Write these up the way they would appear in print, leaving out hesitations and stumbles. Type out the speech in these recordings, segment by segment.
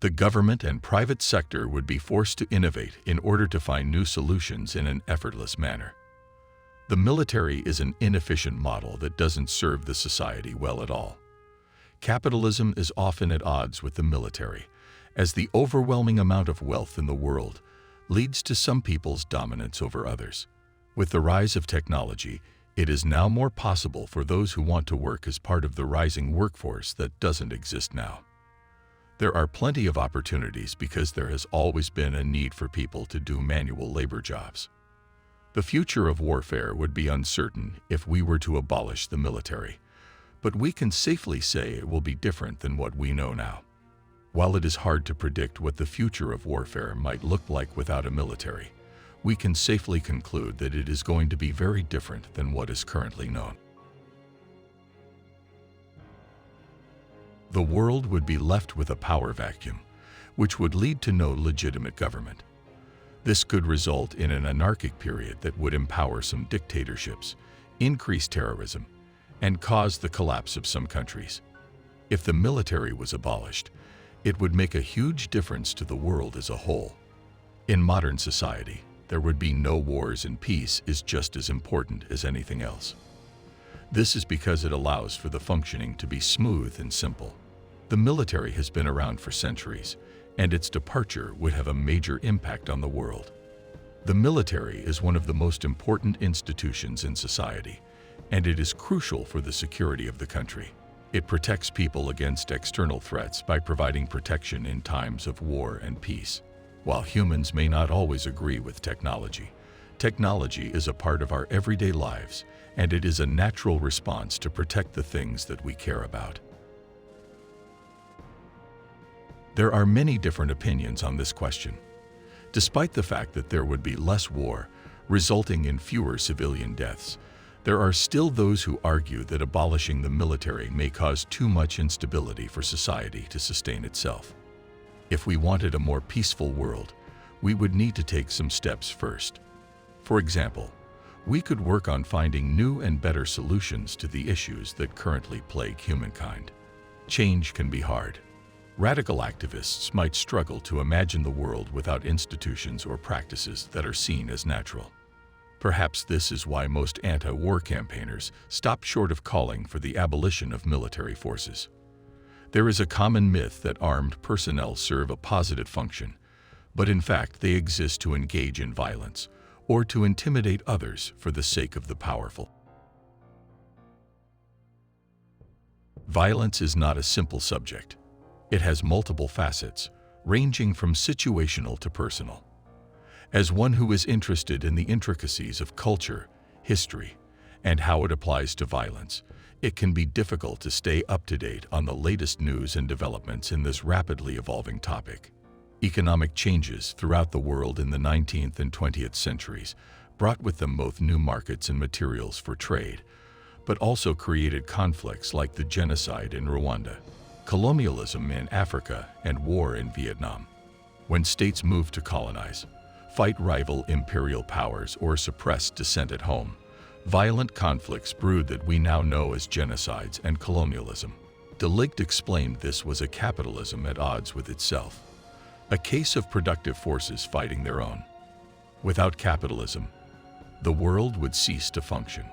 The government and private sector would be forced to innovate in order to find new solutions in an effortless manner. The military is an inefficient model that doesn't serve the society well at all. Capitalism is often at odds with the military, as the overwhelming amount of wealth in the world leads to some people's dominance over others. With the rise of technology, it is now more possible for those who want to work as part of the rising workforce that doesn't exist now. There are plenty of opportunities because there has always been a need for people to do manual labor jobs. The future of warfare would be uncertain if we were to abolish the military, but we can safely say it will be different than what we know now. While it is hard to predict what the future of warfare might look like without a military, we can safely conclude that it is going to be very different than what is currently known. The world would be left with a power vacuum, which would lead to no legitimate government. This could result in an anarchic period that would empower some dictatorships, increase terrorism, and cause the collapse of some countries. If the military was abolished, it would make a huge difference to the world as a whole. In modern society, there would be no wars, and peace is just as important as anything else. This is because it allows for the functioning to be smooth and simple. The military has been around for centuries, and its departure would have a major impact on the world. The military is one of the most important institutions in society, and it is crucial for the security of the country. It protects people against external threats by providing protection in times of war and peace. While humans may not always agree with technology, technology is a part of our everyday lives, and it is a natural response to protect the things that we care about. There are many different opinions on this question. Despite the fact that there would be less war, resulting in fewer civilian deaths, there are still those who argue that abolishing the military may cause too much instability for society to sustain itself. If we wanted a more peaceful world, we would need to take some steps first. For example, we could work on finding new and better solutions to the issues that currently plague humankind. Change can be hard. Radical activists might struggle to imagine the world without institutions or practices that are seen as natural. Perhaps this is why most anti-war campaigners stop short of calling for the abolition of military forces. There is a common myth that armed personnel serve a positive function, but in fact they exist to engage in violence or to intimidate others for the sake of the powerful. Violence is not a simple subject. It has multiple facets, ranging from situational to personal. As one who is interested in the intricacies of culture, history, and how it applies to violence, it can be difficult to stay up to date on the latest news and developments in this rapidly evolving topic. Economic changes throughout the world in the 19th and 20th centuries brought with them both new markets and materials for trade, but also created conflicts like the genocide in Rwanda, colonialism in Africa, and war in Vietnam. When states moved to colonize, fight rival imperial powers, or suppress dissent at home, violent conflicts brewed that we now know as genocides and colonialism. De Ligt explained this was a capitalism at odds with itself, a case of productive forces fighting their own. Without capitalism, the world would cease to function.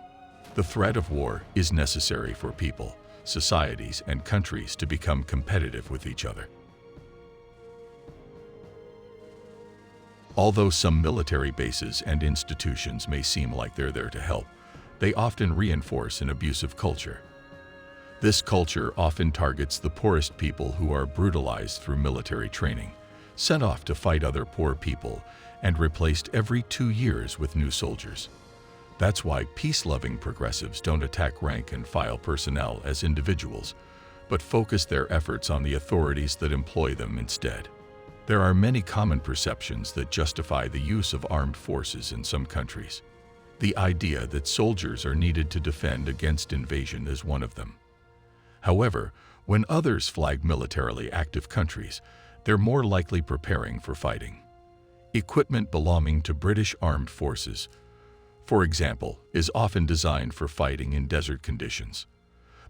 The threat of war is necessary for people, societies, and countries to become competitive with each other. Although some military bases and institutions may seem like they're there to help, they often reinforce an abusive culture. This culture often targets the poorest people who are brutalized through military training, sent off to fight other poor people, and replaced every 2 years with new soldiers. That's why peace-loving progressives don't attack rank-and-file personnel as individuals, but focus their efforts on the authorities that employ them instead. There are many common perceptions that justify the use of armed forces in some countries. The idea that soldiers are needed to defend against invasion is one of them. However, when others flag militarily active countries, they're more likely preparing for fighting. Equipment belonging to British armed forces, for example, is often designed for fighting in desert conditions.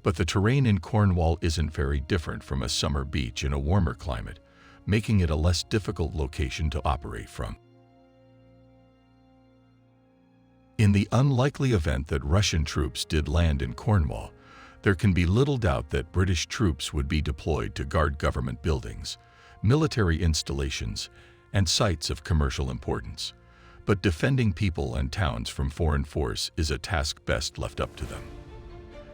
But the terrain in Cornwall isn't very different from a summer beach in a warmer climate, making it a less difficult location to operate from. In the unlikely event that Russian troops did land in Cornwall, there can be little doubt that British troops would be deployed to guard government buildings, military installations, and sites of commercial importance. But defending people and towns from foreign force is a task best left up to them.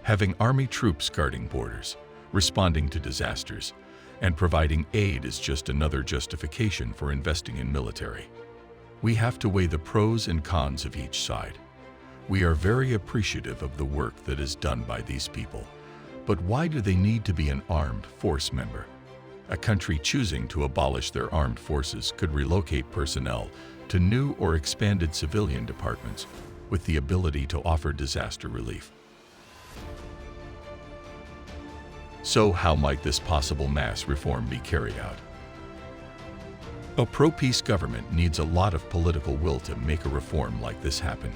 Having army troops guarding borders, responding to disasters, and providing aid is just another justification for investing in military. We have to weigh the pros and cons of each side. We are very appreciative of the work that is done by these people, but why do they need to be an armed force member? A country choosing to abolish their armed forces could relocate personnel to new or expanded civilian departments with the ability to offer disaster relief. So how might this possible mass reform be carried out? A pro-peace government needs a lot of political will to make a reform like this happen,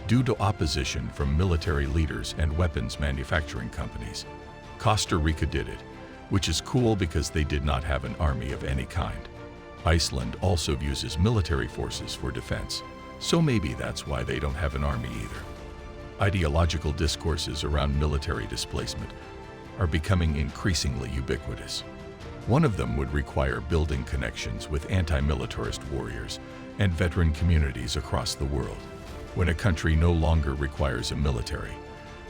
due to opposition from military leaders and weapons manufacturing companies. Costa Rica did it, which is cool because they did not have an army of any kind. Iceland also uses military forces for defense, so maybe that's why they don't have an army either. Ideological discourses around military displacement are becoming increasingly ubiquitous. One of them would require building connections with anti-militarist warriors and veteran communities across the world. When a country no longer requires a military,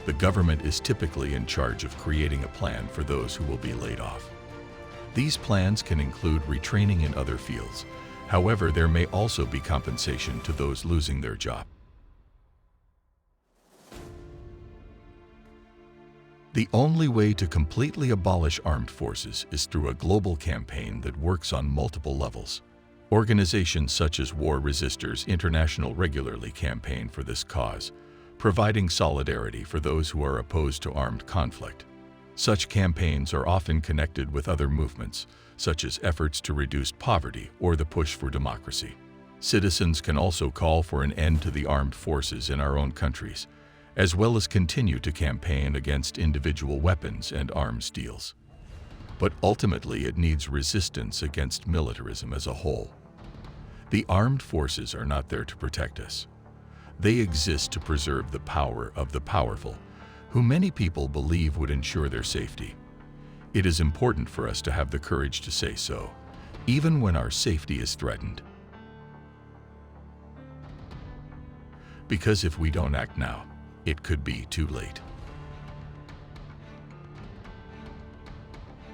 the government is typically in charge of creating a plan for those who will be laid off. These plans can include retraining in other fields. However, there may also be compensation to those losing their job. The only way to completely abolish armed forces is through a global campaign that works on multiple levels. Organizations such as War Resisters International regularly campaign for this cause, providing solidarity for those who are opposed to armed conflict. Such campaigns are often connected with other movements, such as efforts to reduce poverty or the push for democracy. Citizens can also call for an end to the armed forces in our own countries, as well as continue to campaign against individual weapons and arms deals. But ultimately, it needs resistance against militarism as a whole. The armed forces are not there to protect us. They exist to preserve the power of the powerful, who many people believe would ensure their safety. It is important for us to have the courage to say so, even when our safety is threatened. Because if we don't act now, it could be too late.